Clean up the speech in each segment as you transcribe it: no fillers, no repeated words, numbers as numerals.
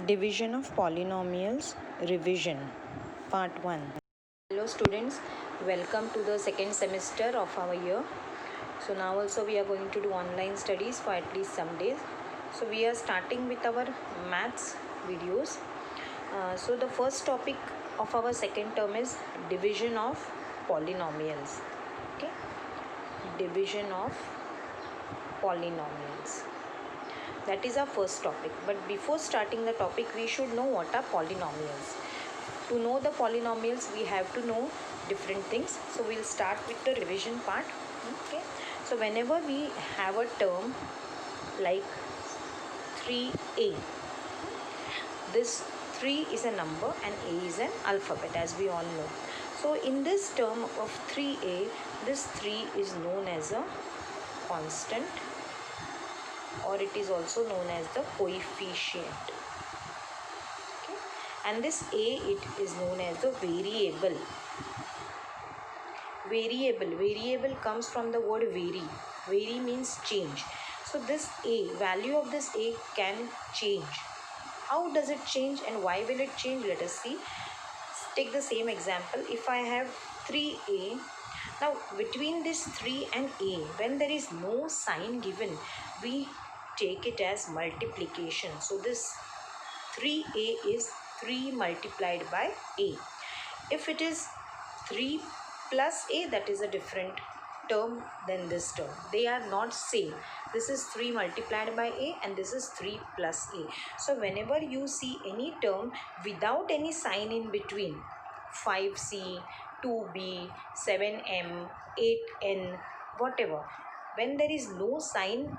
Division of polynomials revision part 1. Hello students, welcome to the second semester of our year. So now also we are going to do online studies for at least some days. So we are starting with our maths videos. So the first topic of our second term is division of polynomials. Okay, division of polynomials. That is our first topic. But before starting the topic, we should know what are polynomials. To know the polynomials, we have to know different things. So we'll start with the revision part. Okay. So whenever we have a term like 3a, this 3 is a number and a is an alphabet, as we all know. So in this term of 3a, this 3 is known as a constant, or it is also known as the coefficient. Okay. And this a, it is known as the variable. Variable comes from the word vary. Vary means change. So this a, value of this a can change. How does it change and why will it change? Let us see. Take the same example. If I have 3a, now between this 3 and a, when there is no sign given, we take it as multiplication. So this 3a is 3 multiplied by a. If it is 3 plus a, that is a different term than this term. They are not same. This is 3 multiplied by a and this is 3 plus a. So whenever you see any term without any sign in between, 5c, 2b, 7m, 8n, whatever, when there is no sign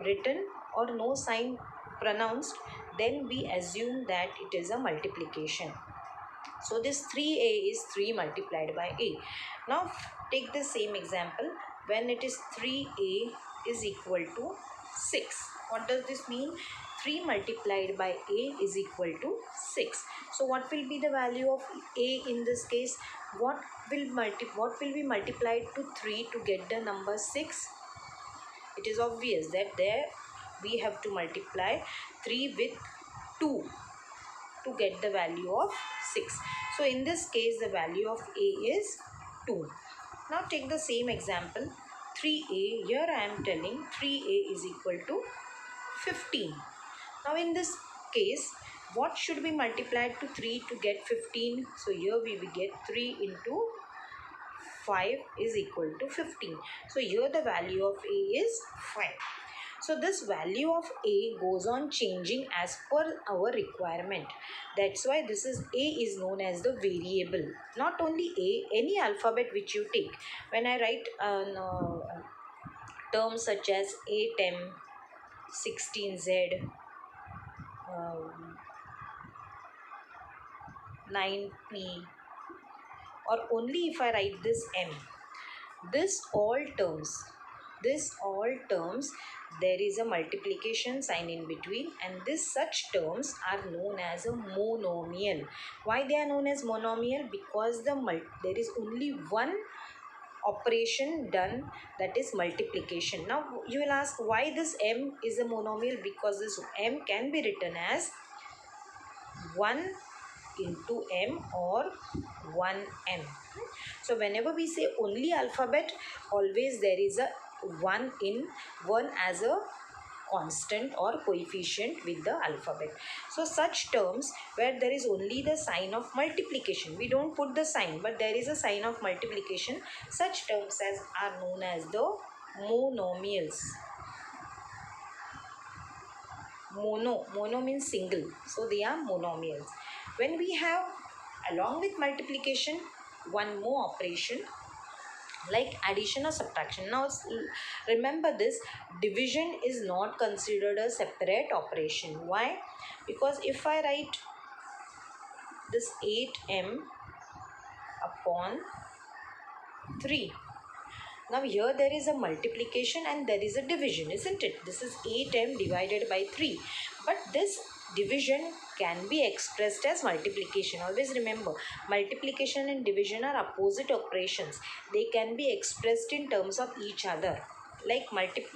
written or no sign pronounced, then we assume that it is a multiplication. So this 3a is 3 multiplied by a. Now take the same example. When it is 3a is equal to 6. What does this mean? 3 multiplied by a is equal to 6. So what will be the value of a in this case? What will be multiplied to 3 to get the number 6? It is obvious that there we have to multiply 3 with 2 to get the value of 6. So in this case, the value of a is 2. Now take the same example, 3a. Here I am telling 3a is equal to 15. Now in this case, what should be multiplied to 3 to get 15? So here we will get 3 into 5 is equal to 15. So here the value of a is 5. So this value of a goes on changing as per our requirement. That's why this is a is known as the variable. Not only a, any alphabet which you take. When I write terms such as 8m, 16z, 9p, or only if I write this m, this all terms, there is a multiplication sign in between, and this such terms are known as a monomial. Why they are known as monomial? Because there is only one operation done, that is multiplication. Now you will ask why this m is a monomial? Because this m can be written as 1 into m or 1m. So whenever we say only alphabet, always there is a 1 as a constant or coefficient with the alphabet. So such terms where there is only the sign of multiplication, we don't put the sign but there is a sign of multiplication, such terms are known as the monomials. Mono means single, so they are monomials. When we have along with multiplication one more operation like addition or subtraction. Now remember this, division is not considered a separate operation. Why? Because if I write this 8m upon 3, now here there is a multiplication and there is a division, isn't it? This is 8m divided by 3. But this division can be expressed as multiplication. Always remember, multiplication and division are opposite operations. They can be expressed in terms of each other. Like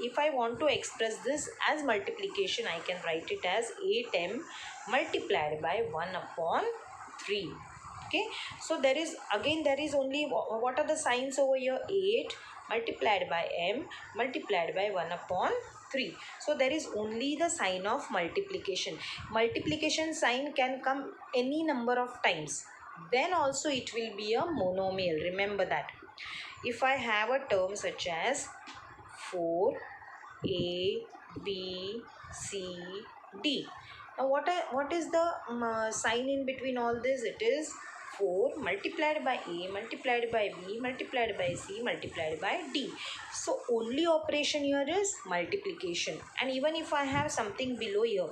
if I want to express this as multiplication, I can write it as 8m multiplied by 1 upon 3. Okay, so there is again, there is only, what are the signs over here? 8 multiplied by m multiplied by 1 upon 3. So there is only the sign of multiplication. Multiplication sign can come any number of times, then also it will be a monomial. Remember that. If I have a term such as 4 a b c d, now what is the sign in between all this? It is 4 multiplied by a multiplied by b multiplied by c multiplied by d. So only operation here is multiplication. And even if I have something below here,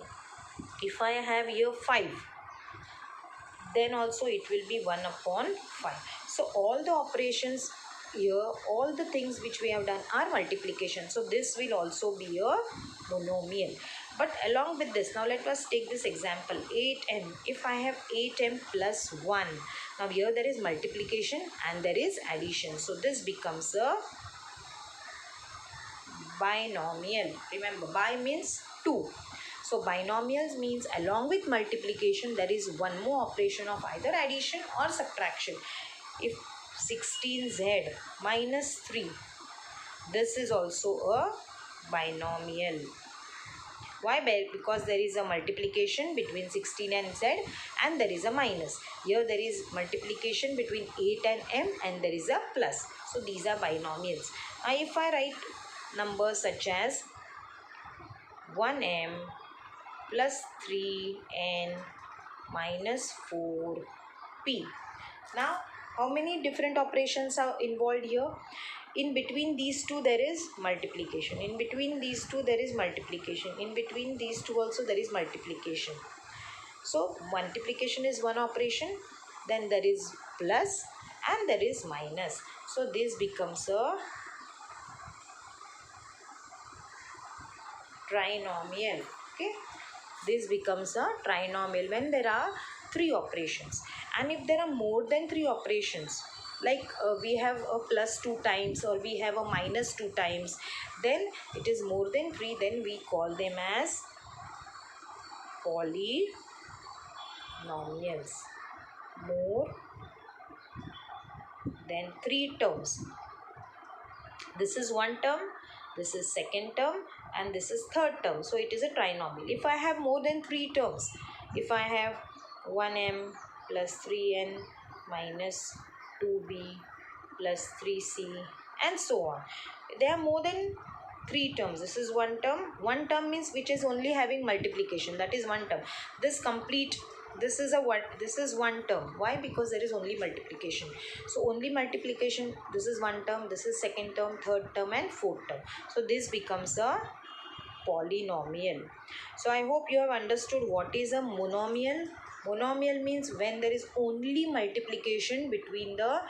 if I have here 5, then also it will be 1 upon 5. So all the operations here, all the things which we have done are multiplication. So this will also be a monomial. But along with this, now let us take this example, 8m. If I have 8m plus 1, now here there is multiplication and there is addition. So this becomes a binomial. Remember, bi means 2. So binomials means along with multiplication there is one more operation of either addition or subtraction. If 16z minus 3, this is also a binomial. Why? Because there is a multiplication between 16 and z and there is a minus. Here there is multiplication between 8 and m and there is a plus. So these are binomials. Now if I write numbers such as 1m plus 3n minus 4p. Now, how many different operations are involved here? In between these two there is multiplication. In between these two there is multiplication. In between these two also there is multiplication. So, multiplication is one operation. Then there is plus and there is minus. So, this becomes a trinomial. Okay, this becomes a trinomial when there are 3 operations. And if there are more than 3 operations, like we have a plus 2 times or we have a minus 2 times, then it is more than 3, then we call them as polynomials. More than 3 terms. This is one term, this is second term, and this is third term. So it is a trinomial. If I have more than 3 terms, if I have 1m plus 3n minus 2b plus 3c and so on, there are more than 3 terms. This is one term. One term means which is only having multiplication. That is one term. This is one term. Why? Because there is only multiplication. So only multiplication. This is one term, this is second term, third term and fourth term. So this becomes a polynomial. So I hope you have understood what is a monomial. Monomial means when there is only multiplication between the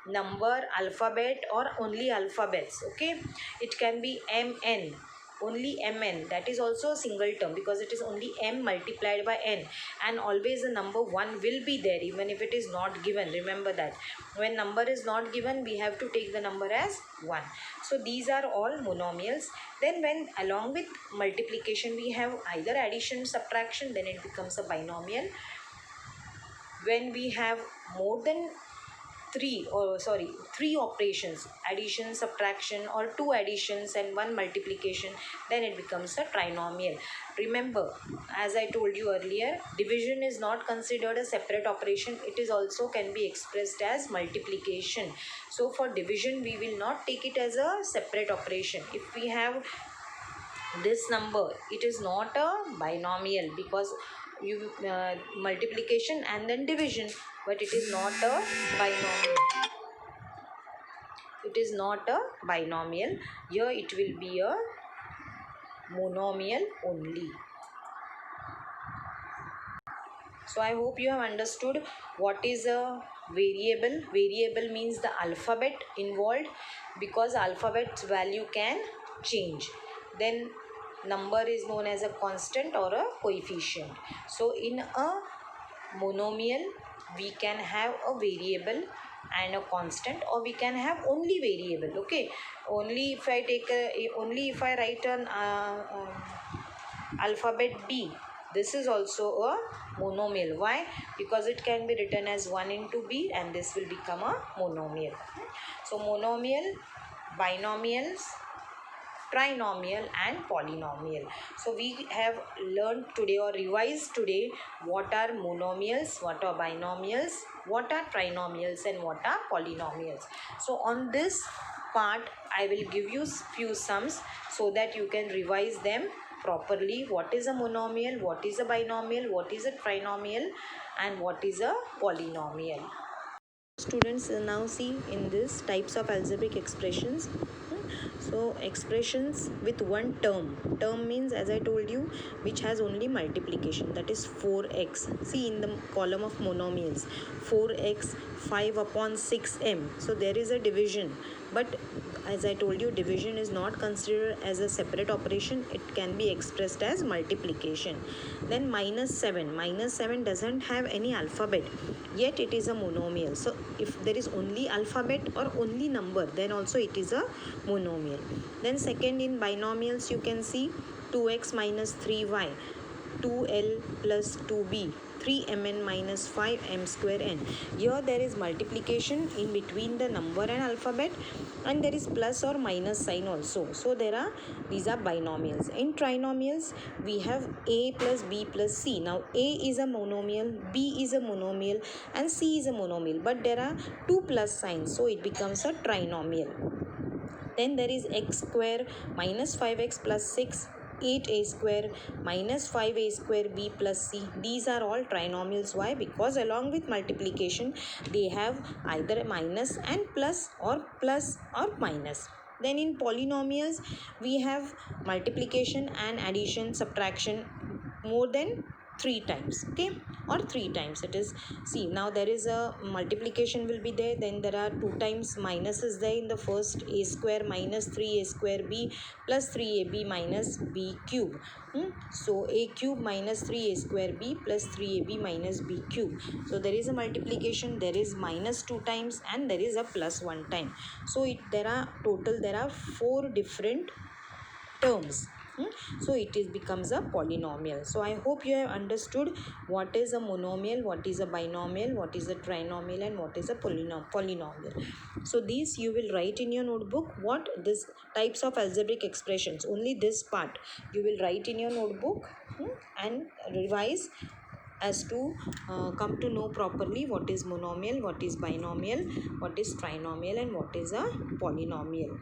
number, alphabet or only alphabets. Okay, it can be mn, only mn. That is also a single term because it is only m multiplied by n, and always the number 1 will be there even if it is not given. Remember that when number is not given, we have to take the number as 1. So these are all monomials. Then when along with multiplication we have either addition, subtraction, then it becomes a binomial. When we have more than 3 operations, addition, subtraction, or 2 additions and 1 multiplication, then it becomes a trinomial. Remember, as I told you earlier, division is not considered a separate operation. It is also can be expressed as multiplication. So for division we will not take it as a separate operation. If we have this number, it is not a binomial because you multiplication and then division, but it is not a binomial. It is not a binomial. Here it will be a monomial only. So I hope you have understood what is a variable. Variable means the alphabet involved, because alphabet's value can change. Then number is known as a constant or a coefficient. So in a monomial we can have a variable and a constant, or we can have only variable. Okay, only if I take only if I write an alphabet B, this is also a monomial. Why? Because it can be written as 1 into B and this will become a monomial. So monomial, binomials, trinomial and polynomial. So we have learned today or revised today what are monomials, what are binomials, what are trinomials and what are polynomials. So on this part I will give you few sums so that you can revise them properly. What is a monomial, what is a binomial, what is a trinomial and what is a polynomial. Students, now see in this types of algebraic expressions. So expressions with one term means, as I told you, which has only multiplication, that is 4x. See in the column of monomials, 4x 5 upon 6m. So there is a division, but as I told you, division is not considered as a separate operation. It can be expressed as multiplication. Then minus 7 doesn't have any alphabet, yet it is a monomial. So if there is only alphabet or only number, then also it is a monomial. Then second, in binomials you can see 2x minus 3y, 2l plus 2b, 3mn minus 5m square n. Here there is multiplication in between the number and alphabet, and there is plus or minus sign also. So these are binomials. In trinomials we have a plus b plus c. Now a is a monomial, b is a monomial and c is a monomial, but there are two plus signs, so it becomes a trinomial. Then there is x square minus 5x plus 6, 8a square minus 5a square b plus c. These are all trinomials. Why? Because along with multiplication they have either minus and plus or minus. Then in polynomials we have multiplication and addition, subtraction more than 3 times, okay, or 3 times. It is, see, now there is a multiplication will be there, then there are 2 times minus is there in the first, a square minus 3a square b plus 3ab minus b cube. So a cube minus 3a square b plus 3ab minus b cube. So there is a multiplication, there is minus 2 times and there is a plus 1 time. So there are 4 different terms. So it becomes a polynomial. So I hope you have understood what is a monomial, what is a binomial, what is a trinomial and what is a polynomial. So these you will write in your notebook, what this types of algebraic expressions, only this part you will write in your notebook and revise as to come to know properly what is monomial, what is binomial, what is trinomial and what is a polynomial.